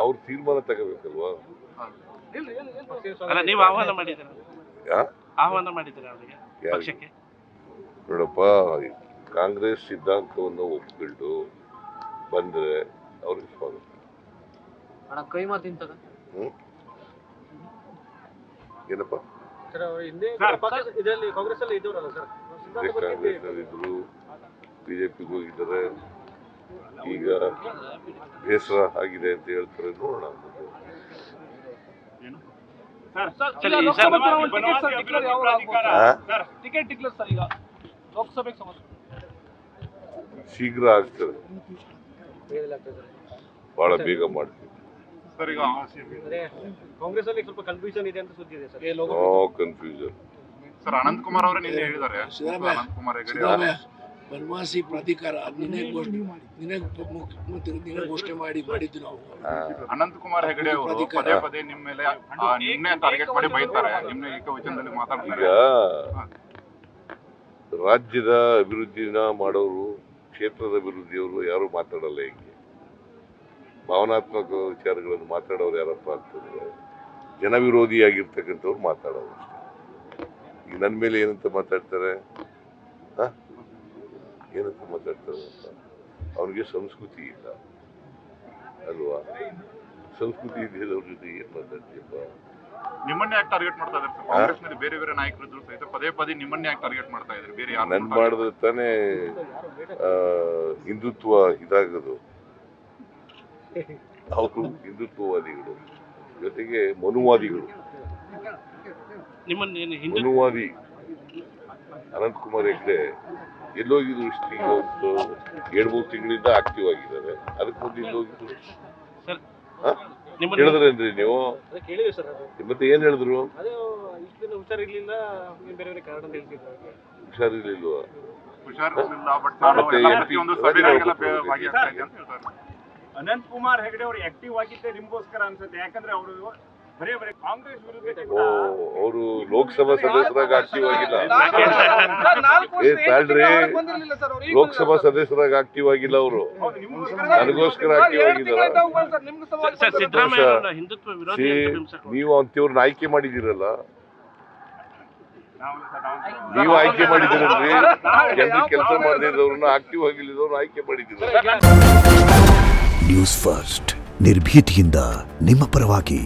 ಅವ್ರ ತೀರ್ಮಾನ ತಗೋಬೇಕಲ್ವಾ? ನೀವು ಆಹ್ವಾನ ಮಾಡಿದ್ದೀರಾ ಅವರಿಗೆ ಪಕ್ಷಕ್ಕೆ? ನೋಡಪ್ಪ, ಕಾಂಗ್ರೆಸ್ ಸಿದ್ಧಾಂತವನ್ನು ಒಪ್ಪಿಕೊಂಡು ಬಂದ್ರೆ ಅವ್ರಿಗೆ ಸ್ವಾಗತ. ಏನಪ್ಪ ಕಾಂಗ್ರೆಸ್ ಇದ್ರು, ಬಿಜೆಪಿಗೆ ಹೋಗಿದ್ದಾರೆ, ಈಗ ಬೇಸರ ಆಗಿದೆ ಅಂತ ಹೇಳ್ತಾರೆ. ನೋಡೋಣ. ಶೀಘ್ರ ಆಗ್ತದೆ, ಬಹಳ ಬೇಗ ಮಾಡ್ತೀವಿ. ಕಾಂಗ್ರೆಸ್ ಅಲ್ಲಿ ಸ್ವಲ್ಪ ಕನ್ಫ್ಯೂಷನ್ ಇದೆ ಅಂತ ಸುದ್ದಿ ಇದೆ ಸರ್. Confusion sir. ಅನಂತಕುಮಾರ್ ಅವರೇ ನಿನ್ನೆ ಹೇಳಿದ್ದಾರೆ, ಅನಂತಕುಮಾರ್ ಹೆಗಡೆ ಬನವಾಸಿ ಪ್ರಾಧಿಕಾರ ನಿನ್ನೆ ಘೋಷಣೆ ಮಾಡಿದ್ದು ನಾವು. ಅನಂತಕುಮಾರ್ ಹೆಗಡೆ ಅವರು ಪದೇ ಪದೇ ನಿಮ್ಮ ಮೇಲೆ ನಿನ್ನೆ ಟಾರ್ಗೆಟ್ ಮಾಡಿ ಬೈತಾರೆ, ನಿನ್ನೆ ಏಕವಚನದಲ್ಲಿ ಮಾತಾಡ್ತಾರೆ. ಈಗ ರಾಜ್ಯದ ಅಭಿವೃದ್ಧಿನ ಮಾಡೋರು, ಕ್ಷೇತ್ರದ ಅಭಿವೃದ್ಧಿಯವರು ಯಾರು ಮಾತಾಡಲ್ಲ. ಹೀಗೆ ಭಾವನಾತ್ಮಕ ವಿಚಾರಗಳನ್ನು ಮಾತಾಡೋರು ಯಾರಪ್ಪ ಅಂತಂದ್ರೆ ಜನವಿರೋಧಿಯಾಗಿರ್ತಕ್ಕಂಥವ್ರು ಮಾತಾಡೋರು ಅಷ್ಟೇ. ಈಗ ನನ್ನ ಮೇಲೆ ಏನಂತ ಮಾತಾಡ್ತಾರೆ, ಏನಂತ ಮಾತಾಡ್ತಾರೆ ಅಂತ. ಅವ್ರಿಗೆ ಸಂಸ್ಕೃತಿ ಇಲ್ಲ ಅಲ್ವಾ? ಸಂಸ್ಕೃತಿ ಇಲ್ಲದವ್ರ ಜೊತೆ ಏನ್ ಮಾತಾಡ್ತೀಯಪ್ಪ? ನಿಮ್ಮನ್ನೇ ಯಾಕೆ ಟಾರ್ಗೆಟ್ ಮಾಡ್ತಾ ಇದ್ದಾರೆ? ಕಾಂಗ್ರೆಸ್ನಲ್ಲಿ ಬೇರೆ ಬೇರೆ ನಾಯಕರಿದ್ರು ಸಹಿತ ಪದೇ ಪದೇ ನಿಮ್ಮನ್ನೇ ಯಾಕೆ ಟಾರ್ಗೆಟ್ ಮಾಡ್ತಾ ಇದ್ದಾರೆ? ಬೇರೆ ಯಾರು ನನ್ ಮಾಡಿದ್ರೆ ತಾನೇ ಹಿಂದುತ್ವ ಇದಾಗದು. ಅವರು ಹಿಂದುತ್ವವಾದಿಗಳು, ಜೊತೆಗೆ ಮನುವಾದಿಗಳು. ಮನುವಾದಿ ಅನಂತಕುಮಾರ್ ಹೆಗ್ಡೆ ಎಲ್ಲೋಗಿದ್ರು? ಇಷ್ಟು ಒಂದು 7-3 ತಿಂಗಳಿಂದ ಆಕ್ಟಿವ್ ಆಗಿದ್ದಾರೆ. ಅದಕ್ಕೆ ಮುಂದೆ ಎಲ್ಲೋಗಿದ್ರು ಹೇಳಿದ್ರೇನ್ರಿ ನೀವು? ಮತ್ತೆ ಏನ್ ಹೇಳಿದ್ರು? ಹುಷಾರಿರ್ಲಿಲ್ವಾ? ಅನಂತ್ ಕುಮಾರ್ ಹೆಗಡೆ ಅವರು ಆಕ್ಟಿವ್ ಆಗಿದ್ದೆ ನಿಮ್ಗೋಸ್ಕರ ಅನ್ಸುತ್ತೆ. ಯಾಕಂದ್ರೆ ಅವರು ಬರೇ ಕಾಂಗ್ರೆಸ್ ವಿರುದ್ಧ ಅವರು ಲೋಕಸಭಾ ಸದಸ್ಯರಾಗ ಆಕ್ಟಿವ್ ಆಗಿಲ್ಲ. ಲೋಕಸಭಾ ಸದಸ್ಯರಾಗ ಆಕ್ಟಿವ್ ಆಗಿಲ್ಲ ಅವರು. ನನಗೋಸ್ಕರ ಆಕ್ಟಿವ್ ಆಗಿದ್ದಾರೆ. ನೀವು ಅಂತಿವ್ರನ್ನ ಆಯ್ಕೆ ಮಾಡಿದಿರಲ್ಲ, ನೀವು ಆಯ್ಕೆ ಮಾಡಿದಿರಲ್ರಿ. ಕೆಲಸ ಮಾಡದಿದ್ದವ್ರನ್ನ ಆಕ್ಟಿವ್ ಆಗಿಲ್ಲದವ್ರನ್ನ ಆಯ್ಕೆ ಮಾಡಿದ್ದೀರ. ನ್ಯೂಸ್ ಫಸ್ಟ್, ನಿರ್ಭೀತಿಯಿಂದ ನಿಮ್ಮ ಪರವಾಗಿ.